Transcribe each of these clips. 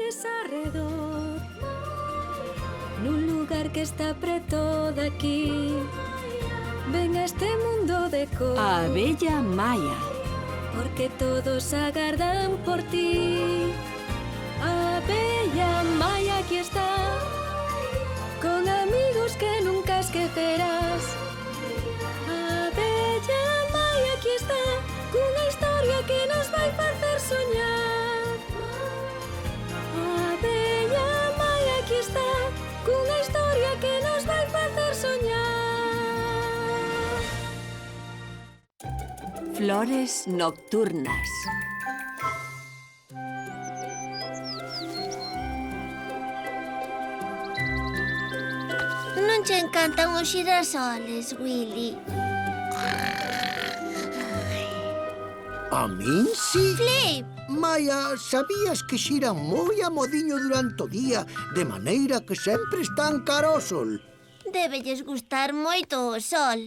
flores arredor, nun lugar que está preto daqui. Ven a este mundo de cor, A abella Maia. porque todos agardan por ti. A abella Maia aquí está, con amigos que nunca esquecerás. A abella Maia aquí está, cunha historia que nos vai facer soñar. A abella Maia aquí está, cunha historia que nos vai facer soñar. Flores nocturnas. Non che encantan os xirasoles, Willy? A min sí. Flip! Maia, sabías que xiran moi a modiño durante o día, de maneira que sempre están cara ao sol? Debelles gustar moito o sol.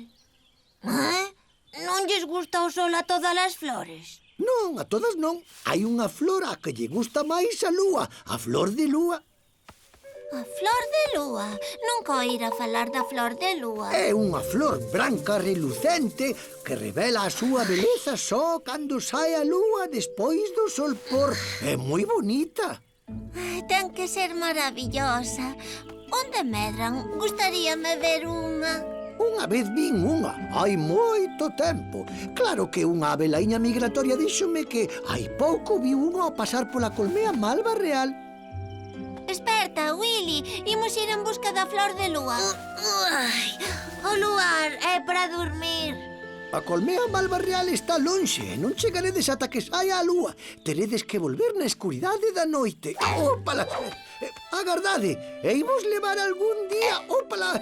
Non lles gusta o sol a todas as flores? Non, a todas non. Hai unha flor a que lle gusta máis a lúa, a flor de lúa. A flor de lúa? Nunca oíra falar da flor de lúa. É unha flor branca relucente que revela a súa beleza só cando sae a lúa despois do sol por. É moi bonita. Ten que ser maravillosa. Onde medran? Gustaríame ver unha. Unha vez vin unha, hai moito tempo. Claro que unha abelaiña migratoria díxome que hai pouco viu unha ao pasar pola colmea malva real. Esperta, Willy. Imos ir en busca da flor de lúa. O luar é para dormir. A colmea malva real está lonxe e non chegaredes ata que saia a lúa. Teredes que volver na escuridade da noite. Ópala! Agardade, e imos levar algún día. Ópala!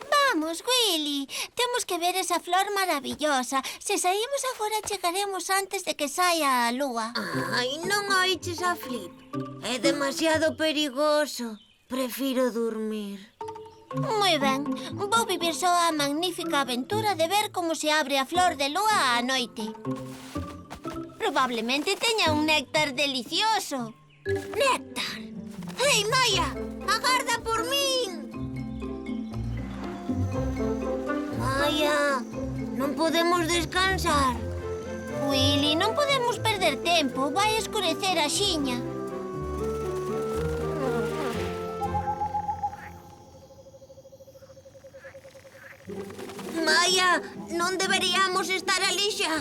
Vamos, Willy. Temos que ver esa flor maravillosa. Se saímos agora chegaremos antes de que saia a lúa. Ai, non oiches a Flip. É demasiado perigoso. Prefiro dormir. Moi ben. Vou vivir só a magnífica aventura de ver como se abre a flor de lúa á noite. Probablemente teña un néctar delicioso. Néctar! Ei, Maia! Agarda por min! Maia, non podemos descansar. Willy, non podemos perder tempo. Vai escurecer a xiña. Maia, non deberíamos estar ali xa.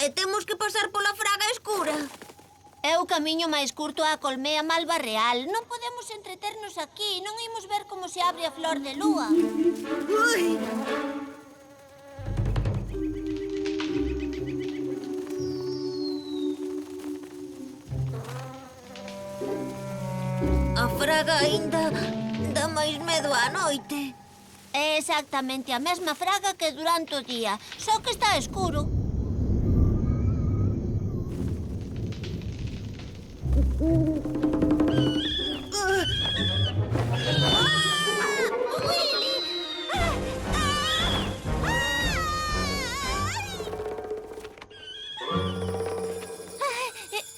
E temos que pasar pola fraga escura. É o camiño máis curto á colmea malva real. Non podemos entreternos aquí. Non imos ver como se abre a flor de lúa. Ui! A fraga aínda dá máis medo á noite. É exactamente a mesma fraga que durante o día, só que está escuro.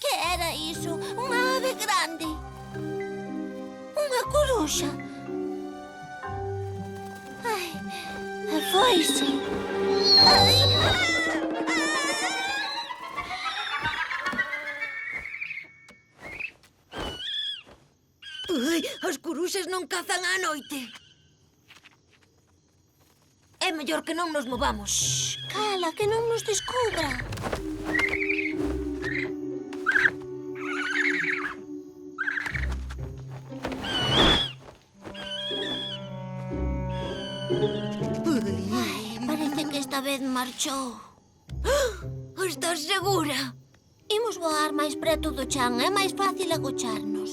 Que era iso? Unha ave grande. Unha coruxa. Ai, foise. Ai, Ai, as coruxas non cazan á noite. É mellor que non nos movamos. cala, que non nos descubra. Ai, parece que esta vez marchou. Estás segura? Imos voar máis preto do chan, é máis fácil agocharnos.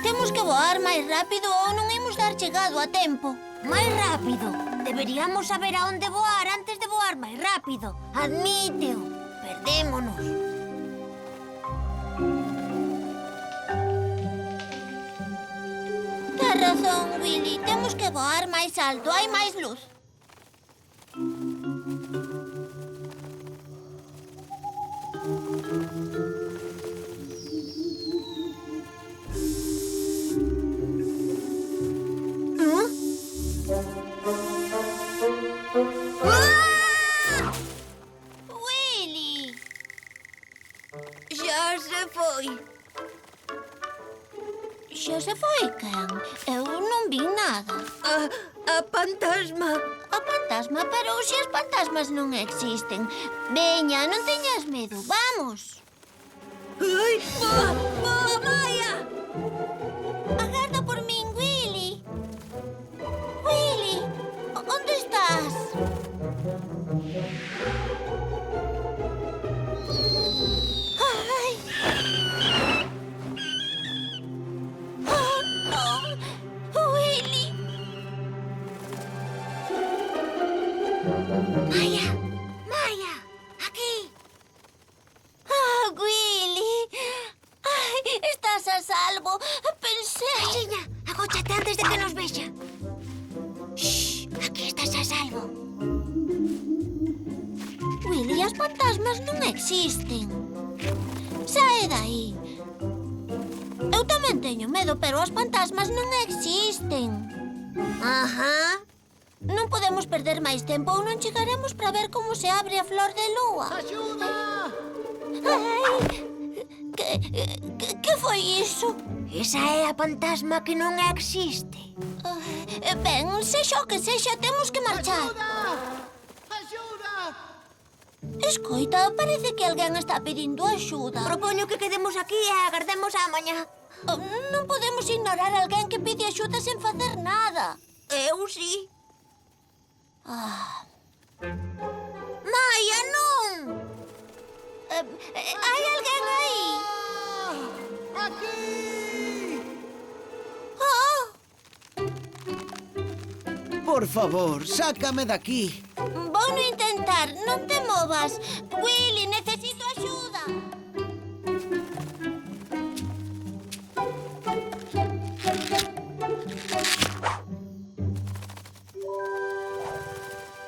Temos que voar máis rápido ou non imos dar chegado a tempo. Máis rápido. Deberíamos saber a onde voar antes de voar máis rápido. Admíteo. Perdémonos. razón, Willy. Temos que voar máis alto, hai máis luz. Willy! Xa se foi. Xa se foi quen? Eu non vi nada. A fantasma. O fantasma, pero se os fantasmas non existen. Veña, non teñas medo, vamos. Ai, boa, boa, Maia. Agarda por min, Willy. Willy, onde estás? Ai. Oh, non. Willy. Maia, Maia, aquí. Ah, Willy. Ai, estás a salvo. Pensei... Casiña, agóchate antes de que nos vexa. Shh, aquí estás a salvo. Willy, as fantasmas non existen. Sae dai. Eu tamén teño medo, pero as fantasmas non existen. Ajá. Non podemos perder máis tempo ou non chegaremos para ver como se abre a flor de lúa. Axuda! Ai, que foi iso? Esa é a fantasma que non existe. Ben, sexa o que sexa, temos que marchar. Axuda! Escoita, parece que alguén está pedindo axuda. Propoño que quedemos aquí e agardemos a mañá. Non podemos ignorar a alguén que pide axuda sen facer nada. Eu sí. Ah, Maia, non! hai alguén aí? Aquí! Oh, Por favor, sácame daqui. vou no intentar, non te movas. Willy, necesito axuda.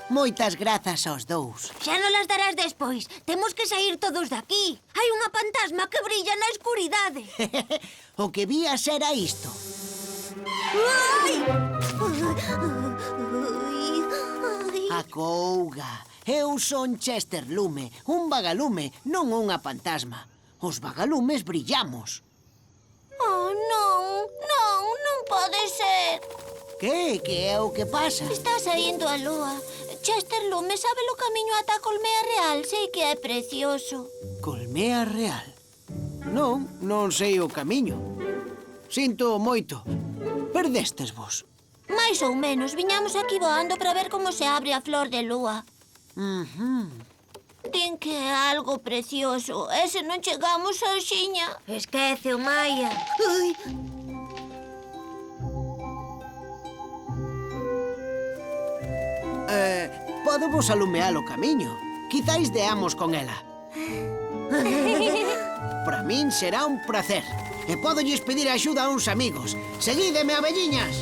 Moitas grazas aos dous. Xa non las darás despois. Temos que sair todos daqui. Hai unha fantasma que brilla na escuridade. O que vías era isto. Ai! Acouga. Eu son Chester Lume, un vagalume, non unha fantasma. Os vagalumes brillamos. Oh, non, non pode ser. Que é o que pasa? Está saindo a lúa. Chester Lume sabe o camiño ata a Colmea Real. Sei que é precioso. Colmea Real? Non sei o camiño. Sinto moito. Perdestes vos. Mais ou menos, viñamos aquí voando para ver como se abre a flor de lúa. Din que é algo precioso. E se non chegamos a xiña? Esquece o Maia. Ai! Podo vos alumear o camiño. Quizáis deamos con ela. Para min será un placer. E podolles pedir axuda a uns amigos. Seguídeme, abelliñas.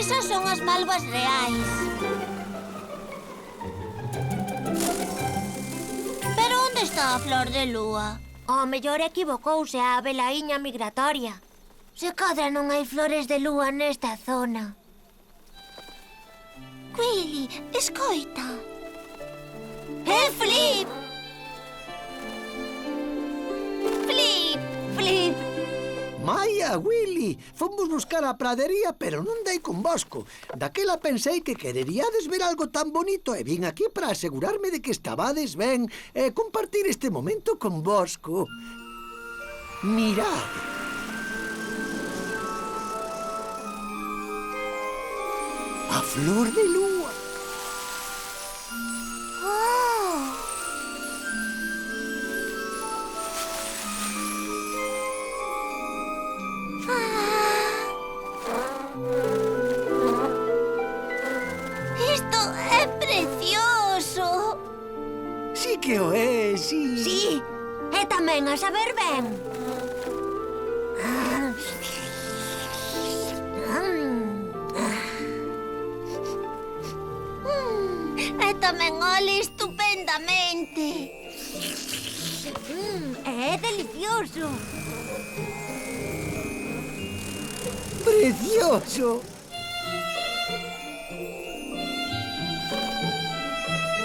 Esas son as malvas reais. Pero onde está a flor de lúa? O mellor equivocouse a velaíña migratoria. Se cadra non hai flores de lúa nesta zona. Willy, escoita. É Flip! Flip, Flip. Maia, Willy, fomos buscar a pradería, pero non dei con vosco. Daquela pensei que quereríades ver algo tan bonito e vin aquí para asegurarme de que estabades ben e compartir este momento con vosco. Mirad. A flor de lúa. Oh, Isto é precioso. Sí que o é, sí. Sí, e tamén a saber ben. E tamén ole estupendamente. É delicioso. Precioso.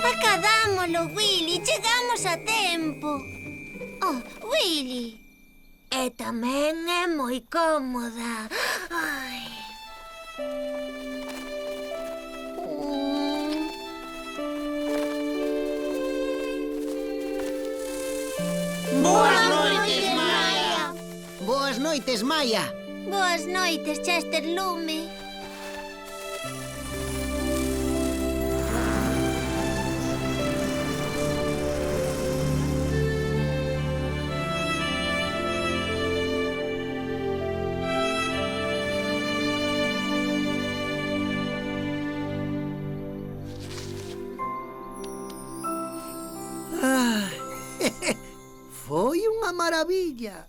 Acadámolo, Willy. Chegamos a tempo. Oh, Willy. E tamén é moi cómoda. Ai. Boas noites, Maya. Boas noites, Maya. Boas noites, Chester Lume. Ah, foi unha maravilla.